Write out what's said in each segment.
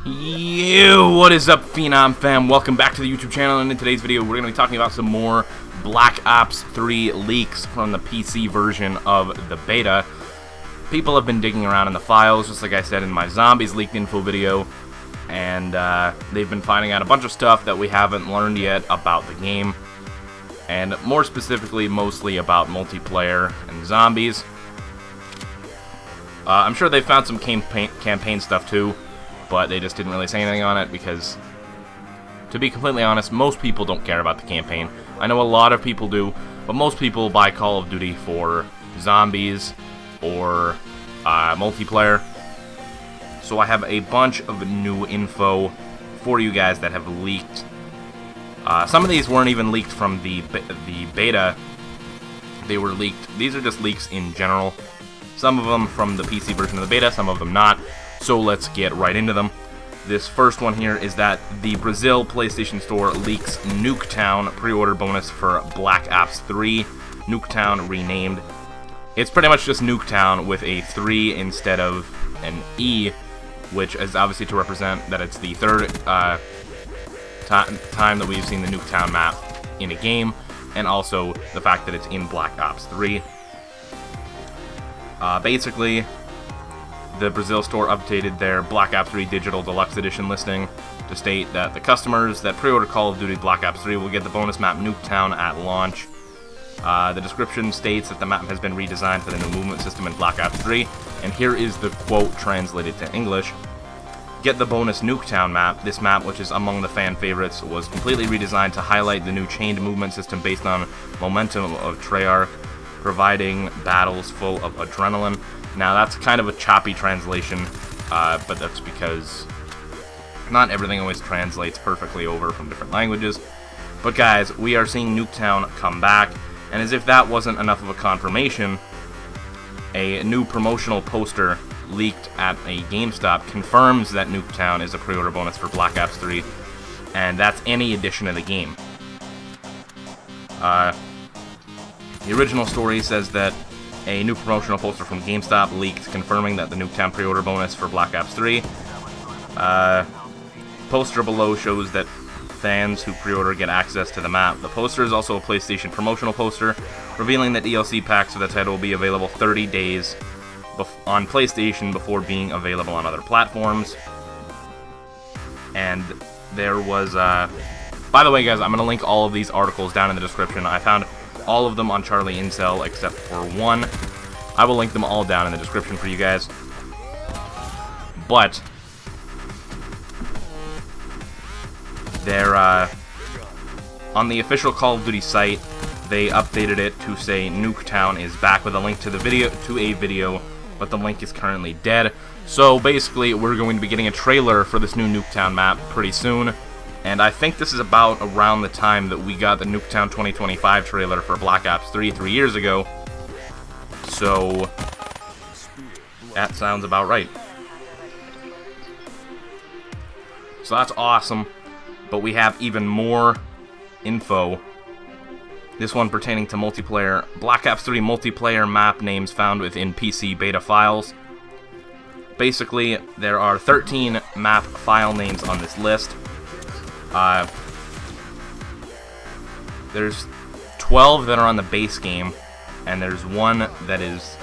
Yo, what is up, Phenom fam? Welcome back to the YouTube channel, and in today's video we're going to be talking about some more Black Ops 3 leaks from the PC version of the beta. People have been digging around in the files, just like I said in my Zombies leaked info video, and they've been finding out a bunch of stuff that we haven't learned yet about the game, and more specifically, mostly about multiplayer and zombies. I'm sure they found some campaign stuff too, but they just didn't really say anything on it because, to be completely honest, most people don't care about the campaign. I know a lot of people do, but most people buy Call of Duty for zombies or multiplayer. So I have a bunch of new info for you guys that have leaked. Some of these weren't even leaked from the beta. They were leaked. These are just leaks in general. Some of them from the PC version of the beta, some of them not. So let's get right into them. This first one here is that the Brazil PlayStation Store leaks Nuketown pre-order bonus for Black Ops 3. Nuketown renamed. It's pretty much just Nuketown with a 3 instead of an E, which is obviously to represent that it's the third time that we've seen the Nuketown map in a game, and also the fact that it's in Black Ops 3. Basically, the Brazil store updated their Black Ops 3 Digital Deluxe Edition listing to state that the customers that pre-order Call of Duty Black Ops 3 will get the bonus map Nuketown at launch. The description states that the map has been redesigned for the new movement system in Black Ops 3, and here is the quote translated to English. Get the bonus Nuketown map. This map, which is among the fan favorites, was completely redesigned to highlight the new chained movement system based on momentum of Treyarch, providing battles full of adrenaline. Now that's kind of a choppy translation, but that's because not everything always translates perfectly over from different languages. But guys, we are seeing Nuketown come back, and as if that wasn't enough of a confirmation, a new promotional poster leaked at a GameStop confirms that Nuketown is a pre-order bonus for Black Ops 3, and that's any edition of the game. The original story says that a new promotional poster from GameStop leaked confirming that the Nuketown pre-order bonus for Black Ops 3. Poster below shows that fans who pre-order get access to the map. The poster is also a PlayStation promotional poster, revealing that DLC packs for the title will be available 30 days on PlayStation before being available on other platforms. And there was, by the way guys, I'm going to link all of these articles down in the description. I found all of them on Charlie Incel except for one. I will link them all down in the description for you guys. But they're on the official Call of Duty site. They updated it to say Nuketown is back with a link to the video, but the link is currently dead. So basically, we're going to be getting a trailer for this new Nuketown map pretty soon. And I think this is about around the time that we got the Nuketown 2025 trailer for Black Ops 3 3 years ago. So that sounds about right. So that's awesome. But we have even more info. This one pertaining to multiplayer. Black Ops 3 multiplayer map names found within PC beta files. Basically, there are 13 map file names on this list. There's 12 that are on the base game, and there's one that is,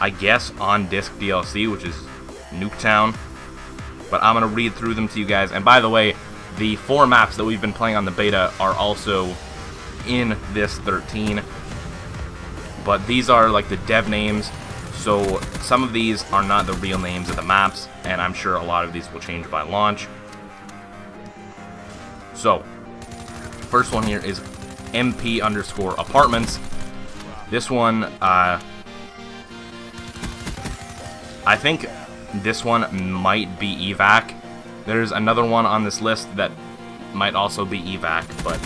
I guess, on disc DLC, which is Nuketown. But I'm going to read through them to you guys. And by the way, the 4 maps that we've been playing on the beta are also in this 13. But these are like the dev names, so some of these are not the real names of the maps, and I'm sure a lot of these will change by launch. So, first one here is MP_apartments. This one, I think this one might be evac. There's another one on this list that might also be evac, but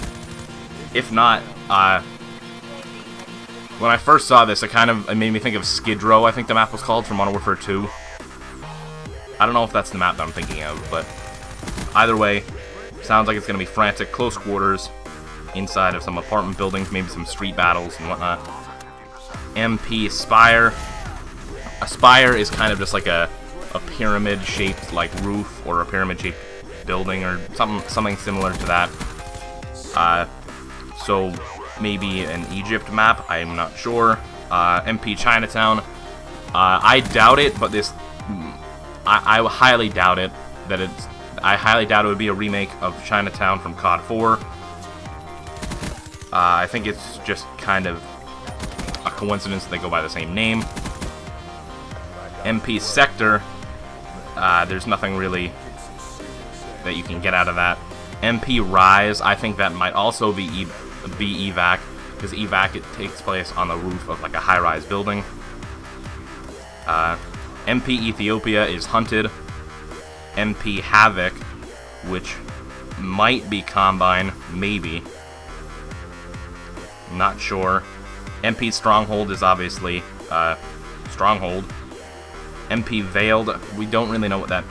if not, when I first saw this, it made me think of Skid Row, I think the map was called, from Modern Warfare 2. I don't know if that's the map that I'm thinking of, but either way, sounds like it's going to be frantic, close quarters, inside of some apartment buildings, maybe some street battles and whatnot. MP Spire. A spire is kind of just like a a pyramid-shaped like roof or a pyramid-shaped building or something similar to that. So maybe an Egypt map, I'm not sure. MP Chinatown, I doubt it, but this, I highly doubt it, I highly doubt it would be a remake of Chinatown from COD 4. I think it's just kind of a coincidence they go by the same name. MP Sector, there's nothing really that you can get out of that. MP Rise, I think that might also be evac, because evac, it takes place on the roof of like a high-rise building. MP Ethiopia is Hunted. MP Havoc, which might be Combine, maybe. Not sure. MP Stronghold is obviously Stronghold. MP Veiled, we don't really know what that,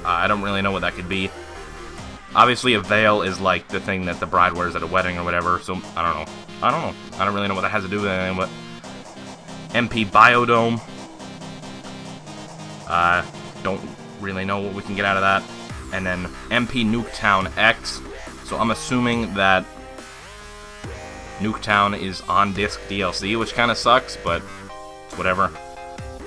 I don't really know what that could be. Obviously a veil is like the thing that the bride wears at a wedding or whatever, so I don't know. I don't really know what that has to do with anything, but MP Biodome, don't really know what we can get out of that. And then MP Nuketown X, so I'm assuming that Nuketown is on disc DLC, which kind of sucks, but whatever.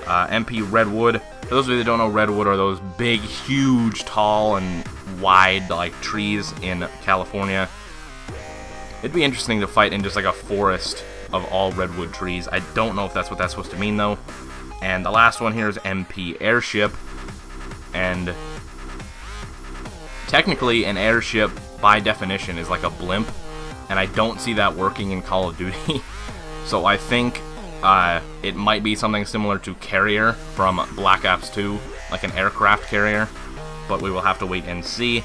MP Redwood. For those of you that don't know, Redwood are those big, huge, tall, and wide, like, trees in California. It'd be interesting to fight in just, like, a forest of all redwood trees. I don't know if that's what that's supposed to mean, though. And the last one here is MP Airship. And technically, an airship, by definition, is like a blimp. And I don't see that working in Call of Duty. So I think it might be something similar to Carrier from Black Ops 2, like an aircraft carrier, but we will have to wait and see.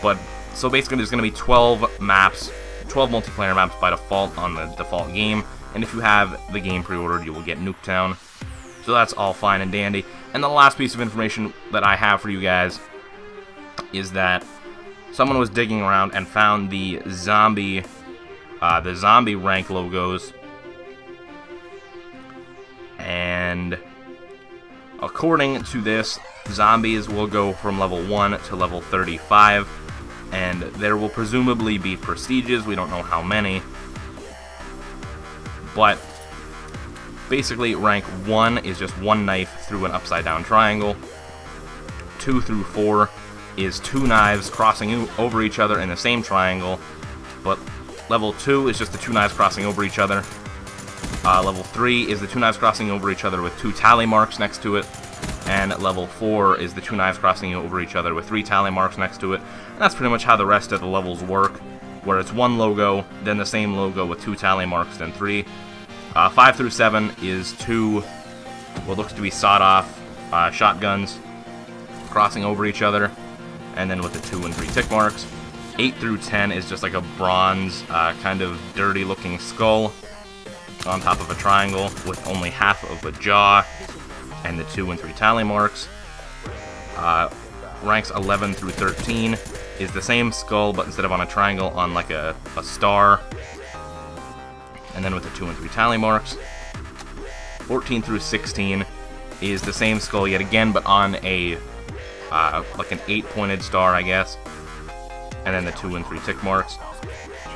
But so basically there's going to be 12 maps, 12 multiplayer maps by default on the default game, and if you have the game pre-ordered, you will get Nuketown. So that's all fine and dandy. And the last piece of information that I have for you guys is that someone was digging around and found the zombie rank logos. And according to this, zombies will go from level 1 to level 35, and there will presumably be prestiges. We don't know how many, but basically rank 1 is just one knife through an upside down triangle. 2 through 4 is 2 knives crossing over each other in the same triangle, but level 2 is just the 2 knives crossing over each other. Level 3 is the 2 knives crossing over each other with 2 tally marks next to it. And level 4 is the 2 knives crossing over each other with 3 tally marks next to it. And that's pretty much how the rest of the levels work, where it's one logo, then the same logo with 2 tally marks, then 3. 5 through 7 is 2, what looks to be sawed-off shotguns crossing over each other, and then with the 2 and 3 tick marks. 8 through 10 is just like a bronze, kind of dirty-looking skull on top of a triangle with only half of a jaw and the 2 and 3 tally marks. Ranks 11 through 13 is the same skull, but instead of on a triangle, on like a star, and then with the 2 and 3 tally marks. 14 through 16 is the same skull yet again, but on a like an 8-pointed star, I guess, and then the 2 and 3 tick marks.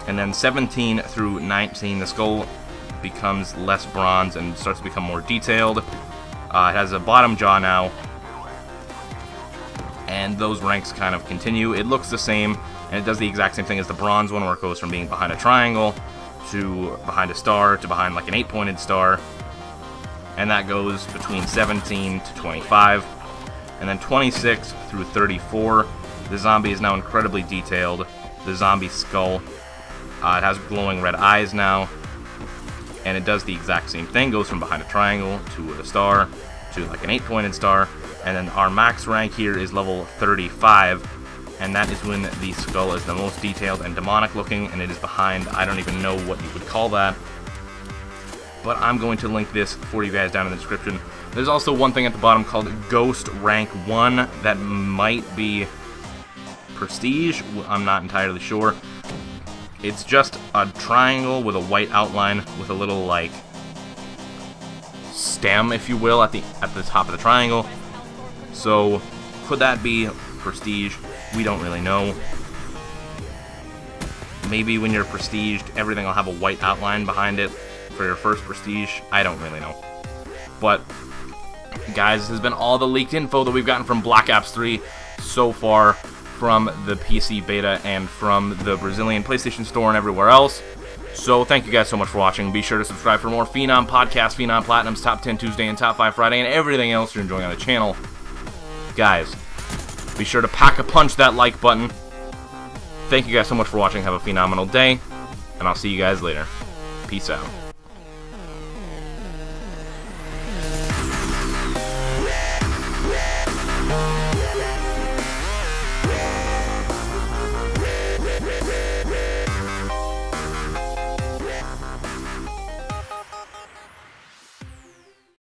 And then 17 through 19, the skull becomes less bronze and starts to become more detailed. It has a bottom jaw now, and those ranks kind of continue. It looks the same, and it does the exact same thing as the bronze one, where it goes from being behind a triangle to behind a star to behind like an 8-pointed star, and that goes between 17 to 25. And then 26 through 34, the zombie is now incredibly detailed. The zombie skull, it has glowing red eyes now, and it does the exact same thing, goes from behind a triangle to a star to like an 8-pointed star. And then our max rank here is level 35, and that is when the skull is the most detailed and demonic looking, and it is behind, I don't even know what you would call that, but I'm going to link this for you guys down in the description. There's also one thing at the bottom called Ghost Rank 1 that might be Prestige, I'm not entirely sure. It's just a triangle with a white outline with a little, like, stem, if you will, at the top of the triangle. So, could that be prestige? We don't really know. Maybe when you're prestiged, everything will have a white outline behind it for your first prestige. I don't really know. But, guys, this has been all the leaked info that we've gotten from Black Ops 3 so far, from the PC beta and from the Brazilian PlayStation Store and everywhere else. So, thank you guys so much for watching. Be sure to subscribe for more Phenom Podcast, Phenom Platinum's Top 10 Tuesday and Top 5 Friday, and everything else you're enjoying on the channel. Guys, be sure to pack-a-punch that like button. Thank you guys so much for watching. Have a phenomenal day, and I'll see you guys later. Peace out.